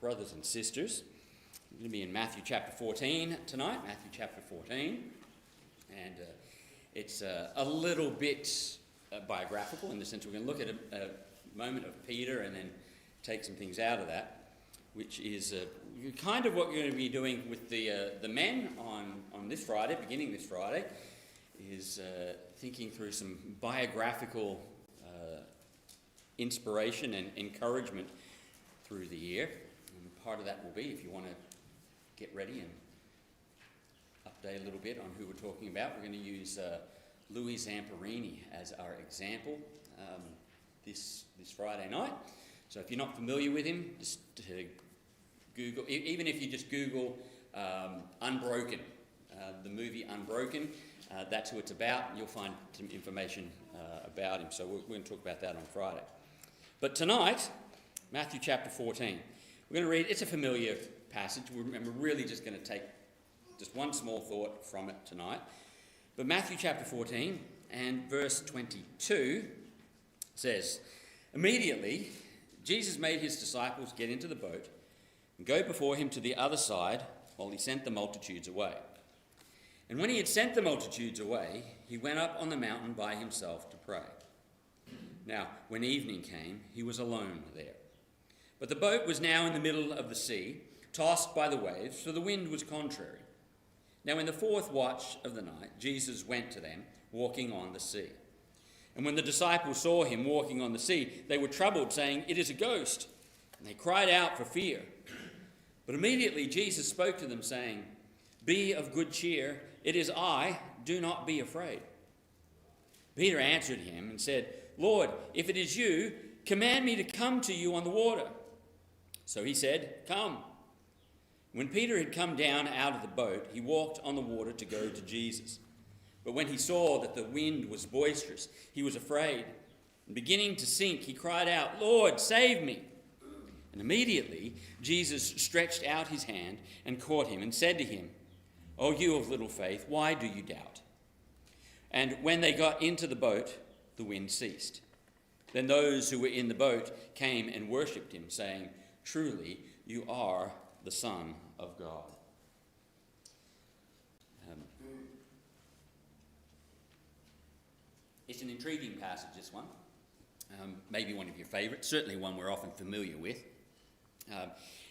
brothers and sisters. We're going to be in Matthew chapter 14 tonight, Matthew chapter 14. And it's a little bit biographical in the sense we're going to look at a moment of Peter and then take some things out of that, which is kind of what we're going to be doing with the men on this Friday, beginning this Friday, is thinking through some biographical inspiration and encouragement through the year. And part of that will be, if you want to get ready and update a little bit on who we're talking about, we're going to use Louis Zamperini as our example this Friday night. So if you're not familiar with him, just Google, even if you just Google Unbroken, the movie Unbroken, that's who it's about. You'll find some information about him. So we're going to talk about that on Friday. But tonight, Matthew chapter 14, we're going to read, it's a familiar passage, and we're really just going to take just one small thought from it tonight. But Matthew chapter 14 and verse 22 says, "Immediately Jesus made his disciples get into the boat and go before him to the other side while he sent the multitudes away. And when he had sent the multitudes away, he went up on the mountain by himself to pray. Now, when evening came, he was alone there. But the boat was now in the middle of the sea, tossed by the waves, for the wind was contrary. Now in the fourth watch of the night, Jesus went to them, walking on the sea. And when the disciples saw him walking on the sea, they were troubled, saying, 'It is a ghost.' And they cried out for fear. But immediately Jesus spoke to them, saying, 'Be of good cheer, it is I, do not be afraid.' Peter answered him and said, 'Lord, if it is you, command me to come to you on the water.' So he said, 'Come.' When Peter had come down out of the boat, he walked on the water to go to Jesus. But when he saw that the wind was boisterous, he was afraid. And beginning to sink, he cried out, 'Lord, save me.' And immediately Jesus stretched out his hand and caught him and said to him, 'O you of little faith, why do you doubt?' And when they got into the boat, the wind ceased. Then those who were in the boat came and worshipped him, saying, 'Truly you are the Son of God.'" It's an intriguing passage, this one. Maybe one of your favourites, certainly one we're often familiar with.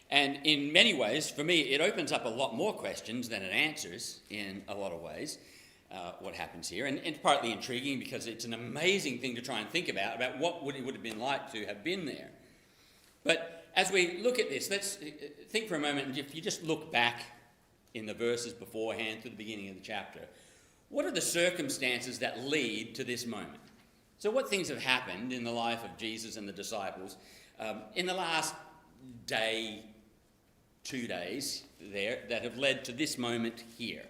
And in many ways, for me, it opens up a lot more questions than it answers in a lot of ways, what happens here. And it's partly intriguing because it's an amazing thing to try and think about what it would have been like to have been there. But as we look at this, let's think for a moment, and if you just look back in the verses beforehand to the beginning of the chapter, what are the circumstances that lead to this moment? So what things have happened in the life of Jesus and the disciples in the last day, 2 days there, that have led to this moment here?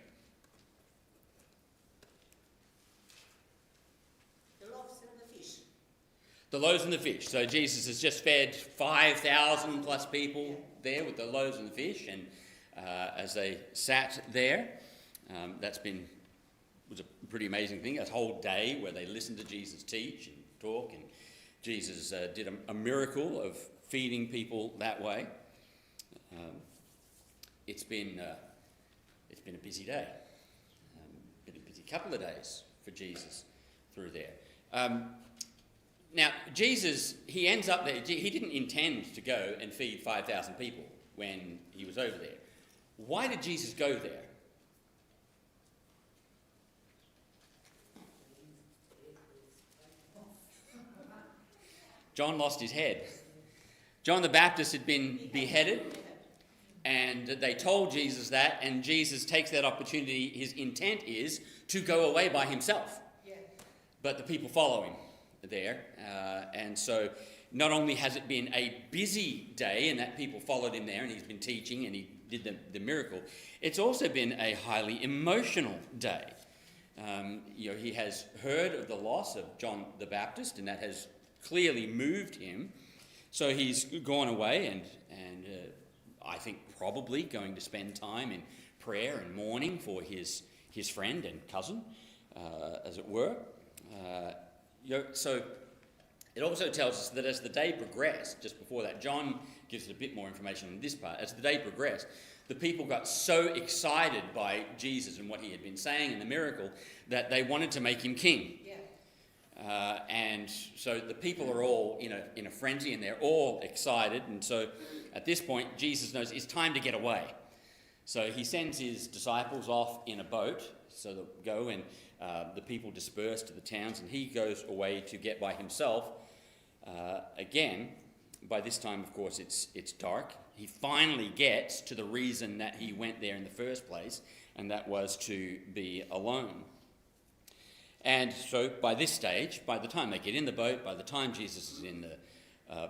The loaves and the fish. The loaves and the fish. So Jesus has just fed 5,000 plus people there with the loaves and the fish, and as they sat there, was a pretty amazing thing. A whole day where they listened to Jesus teach and talk, and Jesus did a miracle of feeding people that way. It's been a busy day, been a busy couple of days for Jesus through there. Now, Jesus, he ends up there. He didn't intend to go and feed 5,000 people when he was over there. Why did Jesus go there? John lost his head. John the Baptist had been beheaded, and they told Jesus that, and Jesus takes that opportunity. His intent is to go away by himself. But the people follow him there, and so not only has it been a busy day and that people followed him there and he's been teaching and he did the miracle, it's also been a highly emotional day. He has heard of the loss of John the Baptist, and that has clearly moved him. So he's gone away and I think probably going to spend time in prayer and mourning for his friend and cousin, as it were. So it also tells us that as the day progressed, just before that, John gives us a bit more information on this part. As the day progressed, the people got so excited by Jesus and what he had been saying and the miracle that they wanted to make him king. Yeah. And so the people are all in a frenzy, and they're all excited. And so at this point, Jesus knows it's time to get away. So he sends his disciples off in a boat, so they'll go, and the people disperse to the towns, and he goes away to get by himself. Again, by this time, of course, it's dark. He finally gets to the reason that he went there in the first place, and that was to be alone. And so by this stage, by the time they get in the boat, by the time Jesus is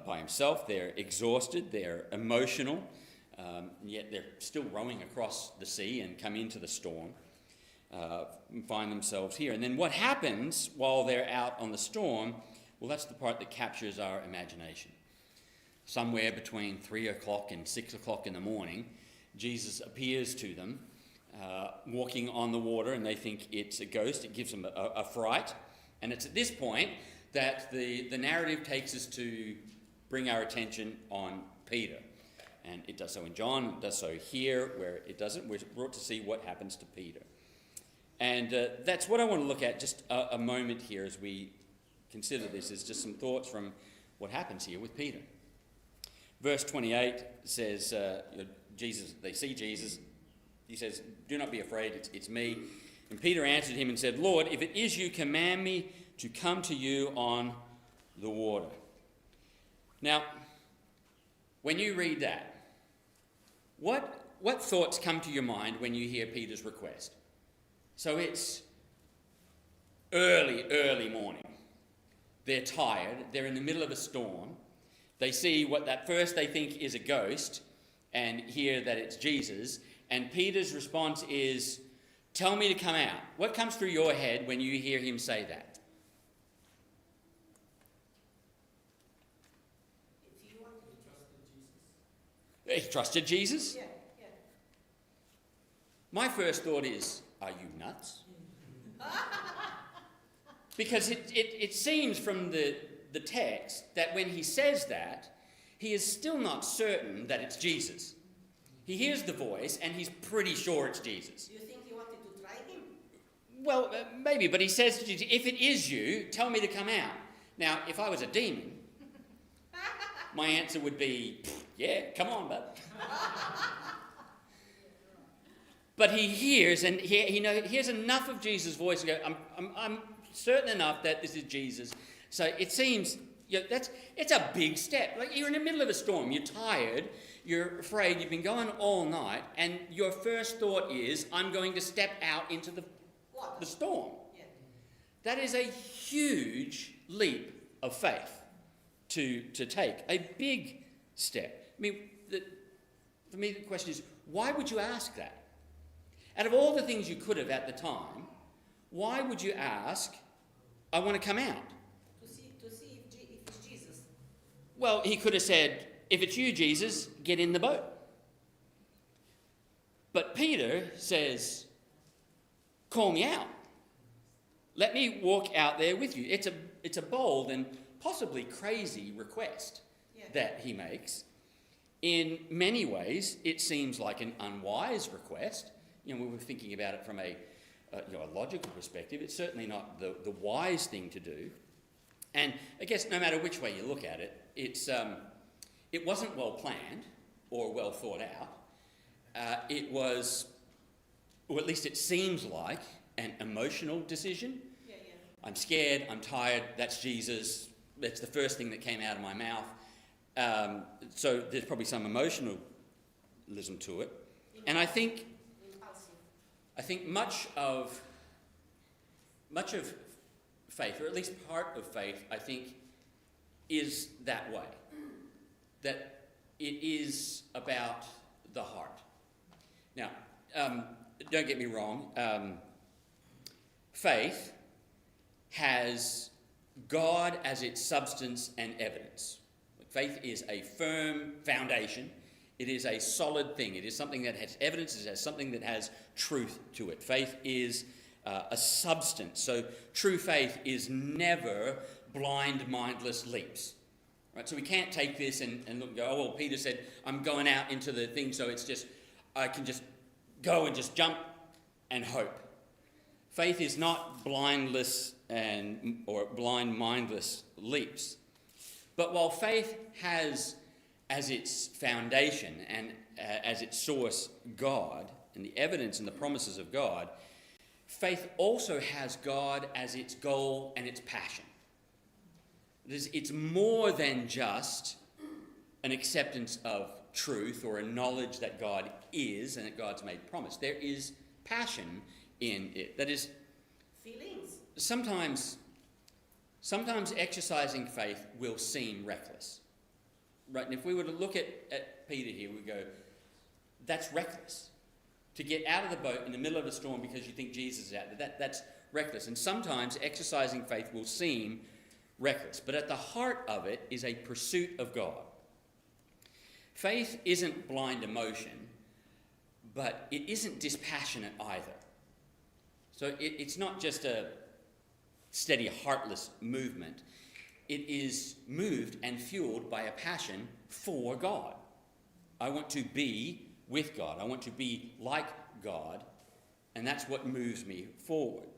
by himself, they're exhausted, they're emotional, and yet they're still rowing across the sea and come into the storm, and find themselves here. And then what happens while they're out on the storm, well, that's the part that captures our imagination. Somewhere between 3 o'clock and 6 o'clock in the morning, Jesus appears to them, walking on the water, and they think it's a ghost. It gives them a fright. And it's at this point that the narrative takes us to bring our attention on Peter. And it does so in John, it does so here, where it doesn't. We're brought to see what happens to Peter. And that's what I want to look at just a moment here as we consider this, is just some thoughts from what happens here with Peter. Verse 28 says, Jesus, they see Jesus. He says, "Do not be afraid, it's me." And Peter answered him and said, "Lord, if it is you, command me to come to you on the water." Now, when you read that, what thoughts come to your mind when you hear Peter's request? So it's early morning. They're tired. They're in the middle of a storm. They see what at first they think is a ghost and hear that it's Jesus. And Peter's response is, "Tell me to come out." What comes through your head when you hear him say that? If you want to trust Jesus. He trusted Jesus? Yeah. My first thought is, are you nuts? Because it seems from the text that when he says that, he is still not certain that it's Jesus. He hears the voice and he's pretty sure it's Jesus. Do you think he wanted to try him? Well, maybe, but he says to Jesus, "If it is you, tell me to come out." Now, if I was a demon, my answer would be, "Yeah, come on, bud." But he hears, and he hears enough of Jesus' voice and go, I'm certain enough that this is Jesus. So it seems, it's a big step. Like, you're in the middle of a storm, you're tired, you're afraid, you've been going all night, and your first thought is, I'm going to step out into the storm. Yeah. That is a huge leap of faith to take, a big step. I mean, for me the question is, why would you ask that? Out of all the things you could have at the time, why would you ask, "I want to come out"? To see if it's Jesus. Well, he could have said, "If it's you, Jesus, get in the boat." But Peter says, "Call me out. Let me walk out there with you." It's a bold and possibly crazy request that he makes. In many ways, it seems like an unwise request. We were thinking about it from a logical perspective. It's certainly not the wise thing to do. And I guess no matter which way you look at it, it wasn't well planned or well thought out. It was, or at least it seems like, an emotional decision. Yeah. I'm scared, I'm tired, that's Jesus. That's the first thing that came out of my mouth. So there's probably some emotionalism to it. And I think much of faith, or at least part of faith, I think, is that way. That it is about the heart. Now, don't get me wrong. Faith has God as its substance and evidence. Faith is a firm foundation. It is a solid thing. It is something that has evidence. It has something that has truth to it. Faith is a substance. So true faith is never blind, mindless leaps. Right? So we can't take this and look and go, oh, well, Peter said, I'm going out into the thing, so it's just, I can just go and just jump and hope. Faith is not blindless or blind, mindless leaps. But while faith has as its foundation and as its source God and the evidence and the promises of God, faith also has God as its goal and its passion. It's more than just an acceptance of truth or a knowledge that God is and that God's made promise. There is passion in it. That is, Feelings. sometimes exercising faith will seem reckless. Right? And if we were to look at Peter here, we go, that's reckless. To get out of the boat in the middle of a storm because you think Jesus is out there, that's reckless. And sometimes exercising faith will seem reckless. But at the heart of it is a pursuit of God. Faith isn't blind emotion, but it isn't dispassionate either. So it's not just a steady, heartless movement. It is moved and fueled by a passion for God. I want to be with God. I want to be like God, and that's what moves me forward.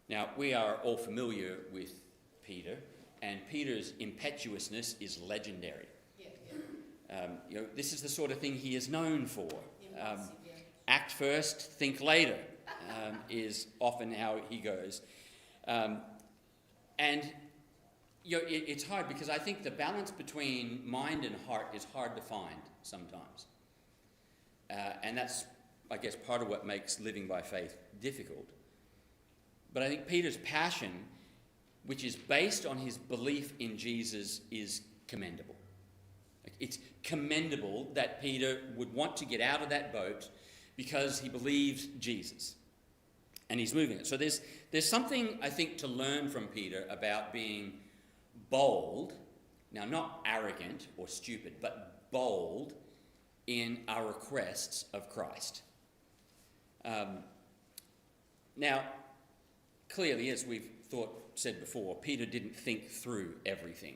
Now, we are all familiar with Peter, and Peter's impetuousness is legendary. This is the sort of thing he is known for. Act first, think later is often how he goes. It's hard because I think the balance between mind and heart is hard to find sometimes. And that's, I guess, part of what makes living by faith difficult. But I think Peter's passion, which is based on his belief in Jesus, is commendable. It's commendable that Peter would want to get out of that boat because he believes Jesus. And he's moving it. So there's something, I think, to learn from Peter about being bold, now not arrogant or stupid, but bold in our requests of Christ. Now, clearly, as we've said before, Peter didn't think through everything.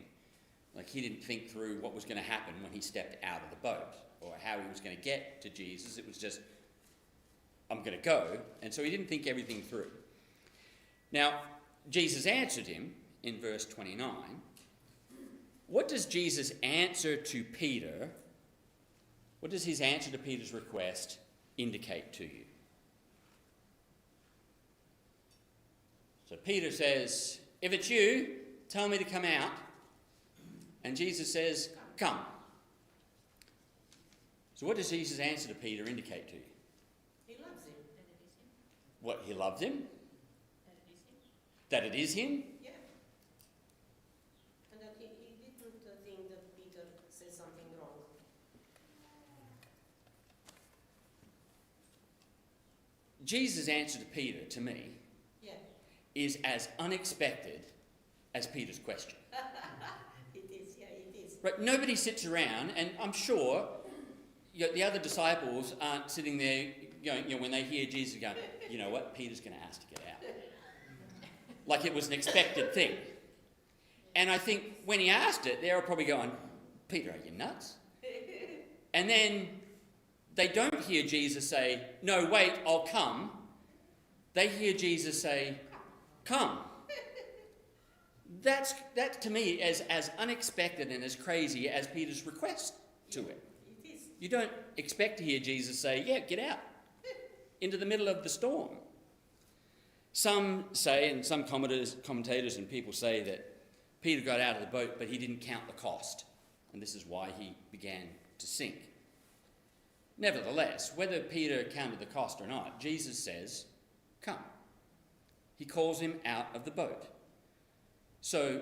Like, he didn't think through what was going to happen when he stepped out of the boat or how he was going to get to Jesus. It was just, I'm going to go. And so he didn't think everything through. Now, Jesus answered him in verse 29. What does Jesus answer to Peter? What does his answer to Peter's request indicate to you? So Peter says, if it's you, tell me to come out. And Jesus says, come. So what does Jesus' answer to Peter indicate to you? He loves him. What, he loves him? That it is him? Yeah. And that he didn't think that Peter said something wrong. Jesus' answer to Peter, to me, Yeah. is as unexpected as Peter's question. It is, yeah, it is. Right? Nobody sits around, and I'm sure the other disciples aren't sitting there going, when they hear Jesus going, you know what, Peter's going to ask to get out. Like it was an expected thing. And I think when he asked it, they were probably going, Peter, are you nuts? And then they don't hear Jesus say, no, wait, I'll come. They hear Jesus say, come. That's to me as unexpected and as crazy as Peter's request to it. It is. You don't expect to hear Jesus say, yeah, get out into the middle of the storm. Some say, and some commentators and people say that Peter got out of the boat, but he didn't count the cost. And this is why he began to sink. Nevertheless, whether Peter counted the cost or not, Jesus says, come. He calls him out of the boat. So,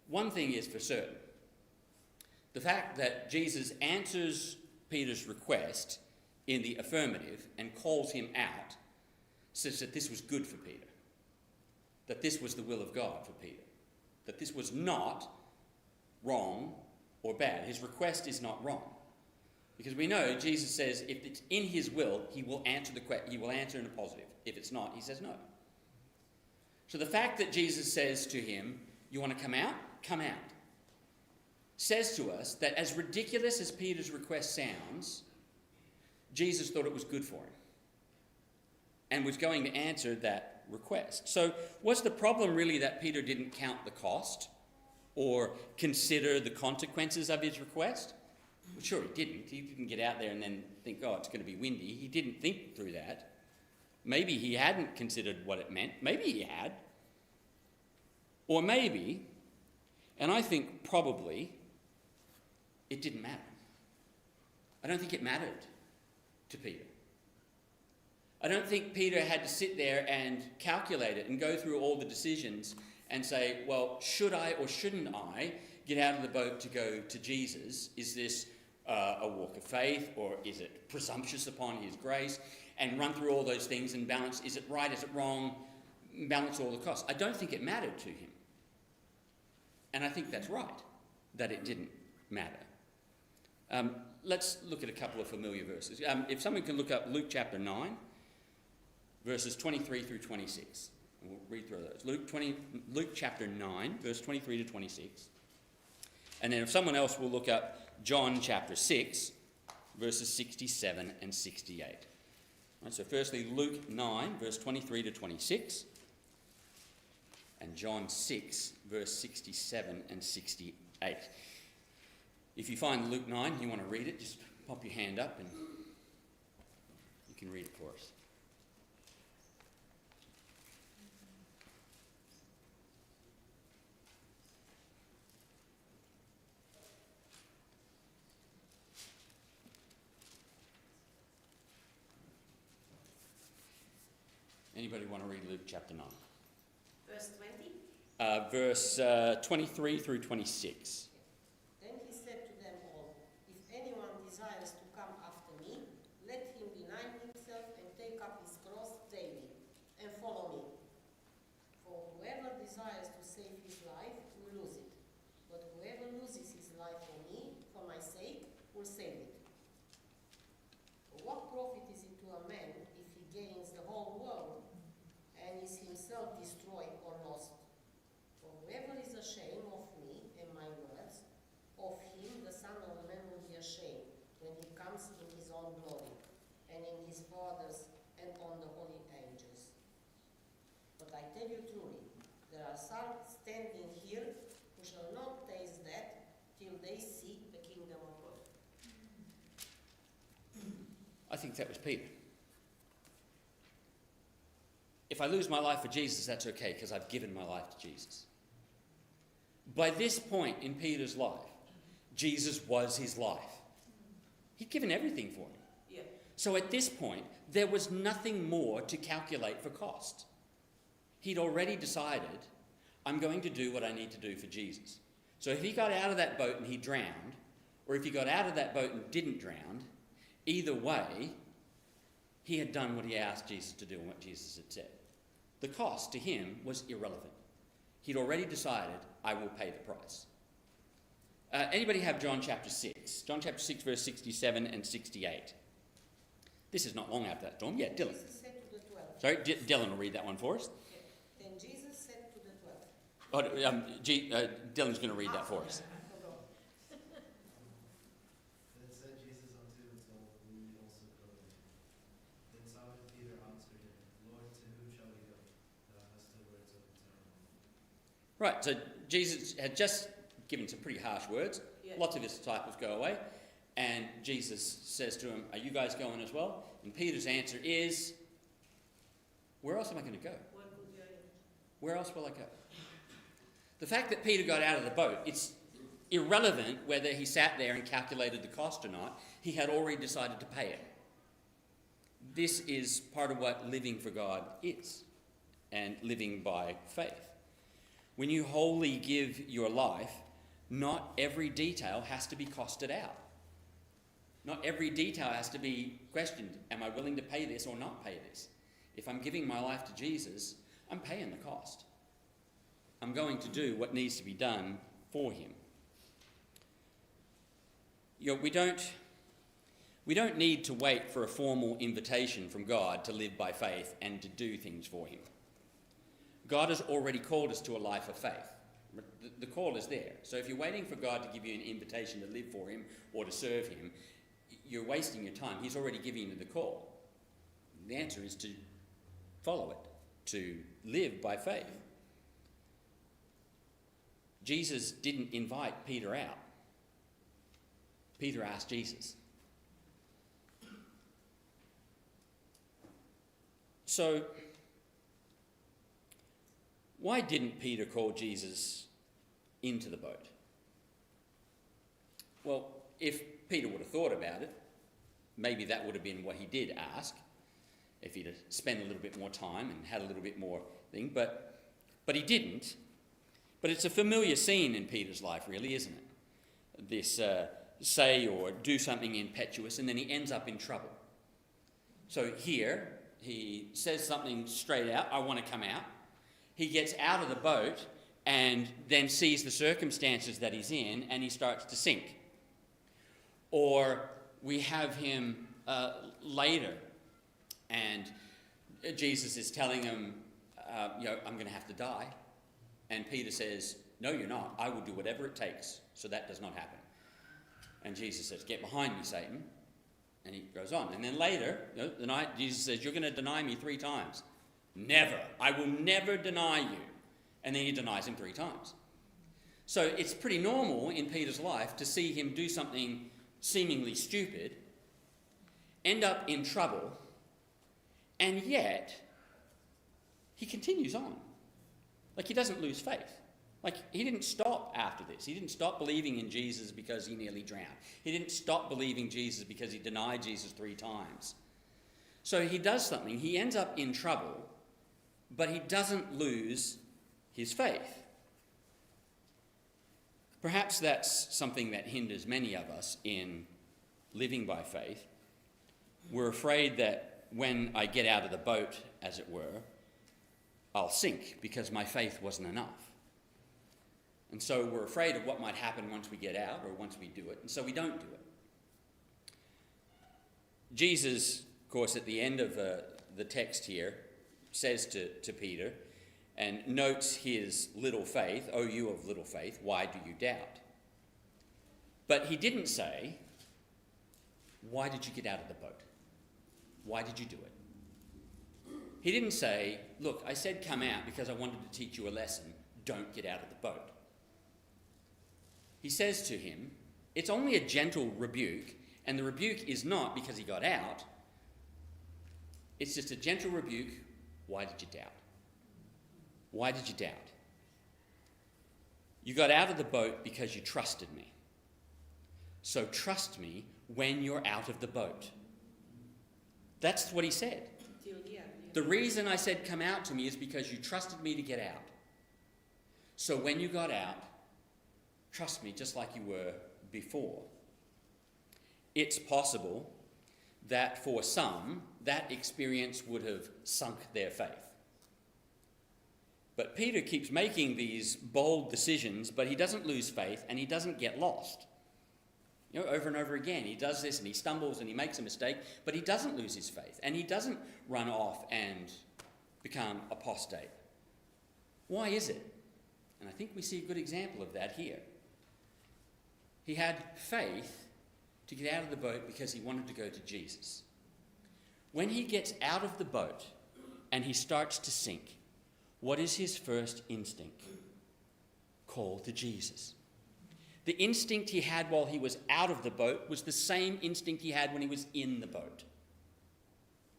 one thing is for certain. The fact that Jesus answers Peter's request in the affirmative and calls him out says that this was good for Peter. That this was the will of God for Peter. That this was not wrong or bad. His request is not wrong. Because we know Jesus says if it's in his will, he will answer he will answer in a positive. If it's not, he says no. So the fact that Jesus says to him, you want to come out? Come out. says to us that as ridiculous as Peter's request sounds, Jesus thought it was good for him and was going to answer that request. So was the problem really that Peter didn't count the cost or consider the consequences of his request? Well, sure, he didn't. He didn't get out there and then think, oh, it's going to be windy. He didn't think through that. Maybe he hadn't considered what it meant. Maybe he had. Or maybe, and I think probably, it didn't matter. I don't think it mattered to Peter. I don't think Peter had to sit there and calculate it and go through all the decisions and say, well, should I or shouldn't I get out of the boat to go to Jesus? Is this a walk of faith, or is it presumptuous upon his grace? And run through all those things and balance, is it right, is it wrong, balance all the costs. I don't think it mattered to him. And I think that's right, that it didn't matter. Let's look at a couple of familiar verses. If someone can look up Luke chapter 9, verses 23 through 26. And we'll read through those. Luke chapter 9, verse 23 to 26. And then if someone else will look up John chapter 6, verses 67 and 68. Right, so firstly, Luke 9, verse 23 to 26. And John 6, verse 67 and 68. If you find Luke 9, you want to read it, just pop your hand up and you can read it for us. Anybody want to read Luke chapter 9? Verse 20. Verse 23 through 26. Then he said to them all, if anyone desires to come after me, let him deny himself and take up his cross daily and follow me. For whoever desires to save his life will lose it, but whoever loses his life for me, for my sake, will save it. For what profit is it to a man if he gains the whole world and is himself destroyed or lost? For whoever is ashamed of me and my words, of him the Son of Man will be ashamed when he comes in his own glory, and in his Father's and on the holy angels. But I tell you truly, there are some standing here who shall not taste death till they see the kingdom of God. I think that was Peter. If I lose my life for Jesus, that's okay, because I've given my life to Jesus. By this point in Peter's life, Jesus was his life. He'd given everything for him. Yeah. So at this point, there was nothing more to calculate for cost. He'd already decided, I'm going to do what I need to do for Jesus. So if he got out of that boat and he drowned, or if he got out of that boat and didn't drown, either way, he had done what he asked Jesus to do and what Jesus had said. The cost to him was irrelevant. He'd already decided, I will pay the price. Anybody have John chapter 6? John chapter 6, verse 67 and 68. This is not long after that storm. Yeah, Dylan. Jesus said to the 12. Sorry, Dylan will read that one for us. Then Jesus said to the 12. Dylan's going to read that for us. Then said Jesus unto the 12, whom he also called. Then Simon Peter answered him, Lord, to whom shall we go? Thou hast the words of eternal life. Right, so Jesus had just given some pretty harsh words. Yeah. Lots of his disciples go away. And Jesus says to him, are you guys going as well? And Peter's answer is, where else am I going to go? Where could you go? Where else will I go? The fact that Peter got out of the boat, it's irrelevant whether he sat there and calculated the cost or not. He had already decided to pay it. This is part of what living for God is, and living by faith. When you wholly give your life, not every detail has to be costed out. Not every detail has to be questioned. Am I willing to pay this or not pay this? If I'm giving my life to Jesus, I'm paying the cost. I'm going to do what needs to be done for him. You know, we don't need to wait for a formal invitation from God to live by faith and to do things for him. God has already called us to a life of faith. But the call is there. So if you're waiting for God to give you an invitation to live for him or to serve him, you're wasting your time. He's already given you the call. The answer is to follow it, to live by faith. Jesus didn't invite Peter out. Peter asked Jesus. So, why didn't Peter call Jesus into the boat? Well, if Peter would have thought about it, maybe that would have been what he did ask, if he'd have spent a little bit more time and had a little bit more thing, but he didn't. But it's a familiar scene in Peter's life, really, isn't it? This say or do something impetuous, and then he ends up in trouble. So here, he says something straight out, I want to come out. He gets out of the boat and then sees the circumstances that he's in, and he starts to sink. Or we have him later, and Jesus is telling him, I'm going to have to die. And Peter says, no, you're not. I will do whatever it takes so that does not happen. And Jesus says, get behind me, Satan. And he goes on. And then later, the night Jesus says, you're going to deny me 3 times. Never. I will never deny you. And then he denies him 3 times. So it's pretty normal in Peter's life to see him do something seemingly stupid, end up in trouble, and yet he continues on. Like, he doesn't lose faith. Like, he didn't stop after this. He didn't stop believing in Jesus because he nearly drowned. He didn't stop believing Jesus because he denied Jesus 3 times. So he does something. He ends up in trouble, but he doesn't lose his faith. Perhaps that's something that hinders many of us in living by faith. We're afraid that when I get out of the boat, as it were, I'll sink because my faith wasn't enough. And so we're afraid of what might happen once we get out or once we do it, and so we don't do it. Jesus, of course, at the end of the text here, says to Peter, and notes his little faith, "O you of little faith, why do you doubt?" But he didn't say, "Why did you get out of the boat? Why did you do it?" He didn't say, "Look, I said come out because I wanted to teach you a lesson. Don't get out of the boat." He says to him, it's only a gentle rebuke, and the rebuke is not because he got out. It's just a gentle rebuke. Why did you doubt? Why did you doubt? You got out of the boat because you trusted me. So trust me when you're out of the boat. That's what he said. The reason I said come out to me is because you trusted me to get out. So when you got out, trust me just like you were before. It's possible that for some, that experience would have sunk their faith. But Peter keeps making these bold decisions, but he doesn't lose faith and he doesn't get lost. Over and over again, he does this and he stumbles and he makes a mistake, but he doesn't lose his faith and he doesn't run off and become apostate. Why is it? And I think we see a good example of that here. He had faith to get out of the boat because he wanted to go to Jesus. When he gets out of the boat and he starts to sink, what is his first instinct? Call to Jesus. The instinct he had while he was out of the boat was the same instinct he had when he was in the boat.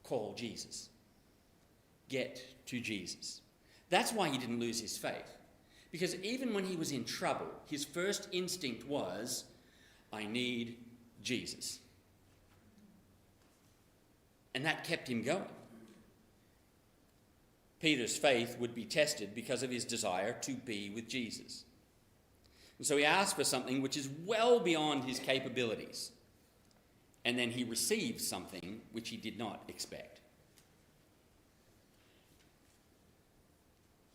Call Jesus. Get to Jesus. That's why he didn't lose his faith. Because even when he was in trouble, his first instinct was, I need Jesus. And that kept him going. Peter's faith would be tested because of his desire to be with Jesus. And so he asked for something which is well beyond his capabilities. And then he receives something which he did not expect.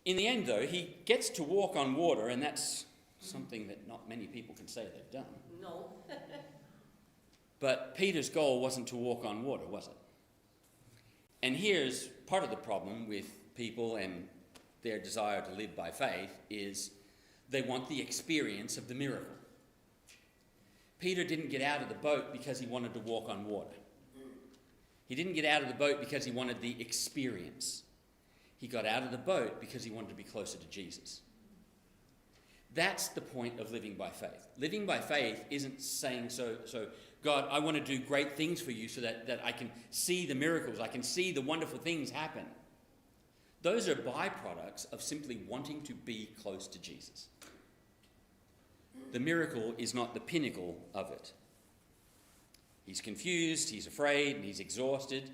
In the end, though, he gets to walk on water, and that's something that not many people can say they've done. No. But Peter's goal wasn't to walk on water, was it? And here's part of the problem with people and their desire to live by faith is They want the experience of the miracle. Peter didn't get out of the boat because he wanted to walk on water. He didn't get out of the boat because he wanted the experience. He got out of the boat because he wanted to be closer to Jesus. That's the point of living by faith. Living by faith isn't saying, so God, I want to do great things for you so that I can see the miracles, I can see the wonderful things happen. Those are byproducts of simply wanting to be close to Jesus. The miracle is not the pinnacle of it. He's confused, he's afraid, and he's exhausted,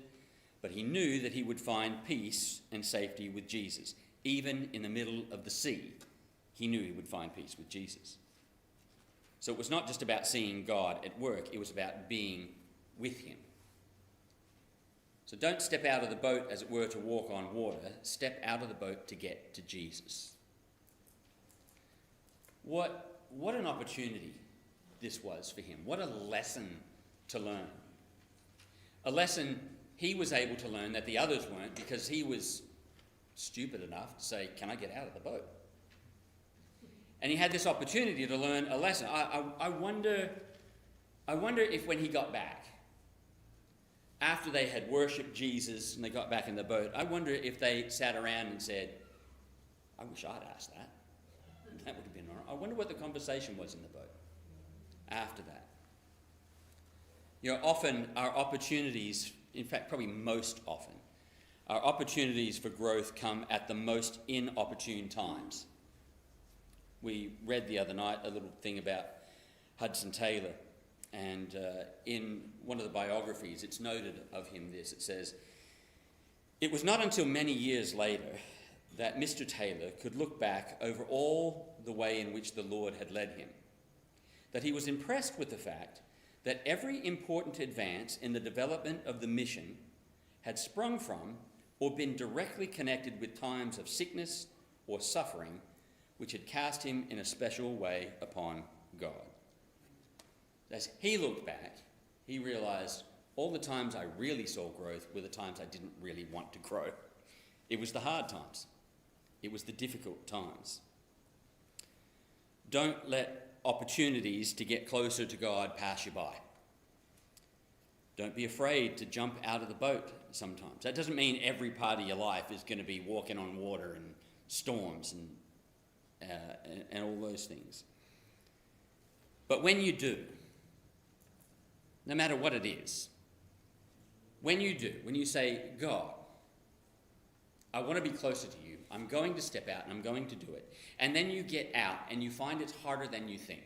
but he knew that he would find peace and safety with Jesus. Even in the middle of the sea, he knew he would find peace with Jesus. So it was not just about seeing God at work, it was about being with him. So don't step out of the boat, as it were, to walk on water. Step out of the boat to get to Jesus. What an opportunity this was for him. What a lesson to learn. A lesson he was able to learn that the others weren't, because he was stupid enough to say, can I get out of the boat? And he had this opportunity to learn a lesson. I wonder if when he got back, after they had worshipped Jesus and they got back in the boat, I wonder if they sat around and said, I wish I'd asked that. That would have been all right. I wonder what the conversation was in the boat after that. You know, often our opportunities, in fact, probably most often, our opportunities for growth come at the most inopportune times. We read the other night a little thing about Hudson Taylor, and in one of the biographies, it's noted of him this. It says, "It was not until many years later that Mr. Taylor could look back over all the way in which the Lord had led him, that he was impressed with the fact that every important advance in the development of the mission had sprung from or been directly connected with times of sickness or suffering which had cast him in a special way upon God." As he looked back, he realized all the times I really saw growth were the times I didn't really want to grow. It was the hard times. It was the difficult times. Don't let opportunities to get closer to God pass you by. Don't be afraid to jump out of the boat sometimes. That doesn't mean every part of your life is going to be walking on water and storms and all those things. But when you do, no matter what it is, when you say, God, I want to be closer to you, I'm going to step out and I'm going to do it. And then you get out and you find it's harder than you think.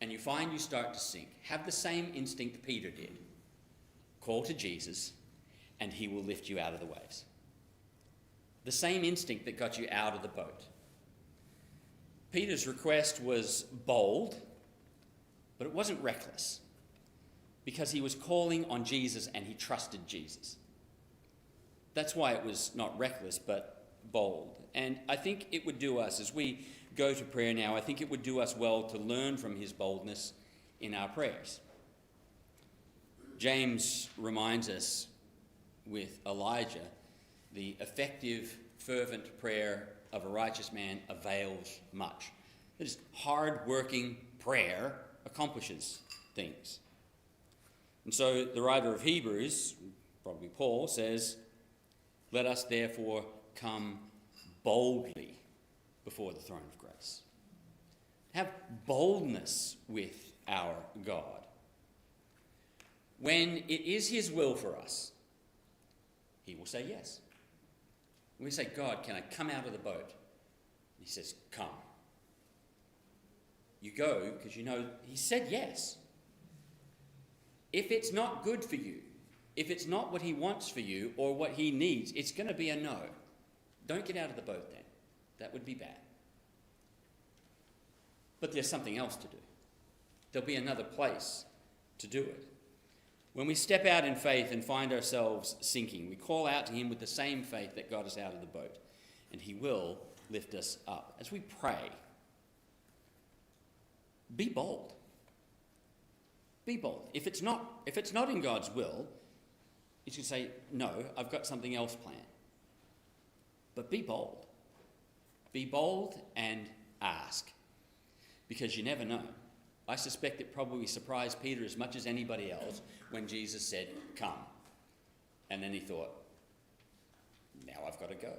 And you find you start to sink. Have the same instinct Peter did. Call to Jesus and he will lift you out of the waves. The same instinct that got you out of the boat. Peter's request was bold, but it wasn't reckless, because he was calling on Jesus and he trusted Jesus. That's why it was not reckless, but bold. And I think it would do us, as we go to prayer now, I think it would do us well to learn from his boldness in our prayers. James reminds us with Elijah, the effective, fervent prayer of a righteous man avails much. This hard-working prayer accomplishes things. And so the writer of Hebrews, probably Paul, says, let us therefore come boldly before the throne of grace. Have boldness with our God. When it is his will for us, he will say yes. When we say, God, can I come out of the boat? He says, come. You go because you know he said yes. If it's not good for you, if it's not what he wants for you or what he needs, it's going to be a no. Don't get out of the boat then. That would be bad. But there's something else to do. There'll be another place to do it. When we step out in faith and find ourselves sinking, we call out to him with the same faith that got us out of the boat, and he will lift us up. As we pray, be bold. Be bold. If it's not in God's will, you should say, no, I've got something else planned. But be bold. Be bold and ask. Because you never know. I suspect it probably surprised Peter as much as anybody else when Jesus said, come. And then he thought, now I've got to go.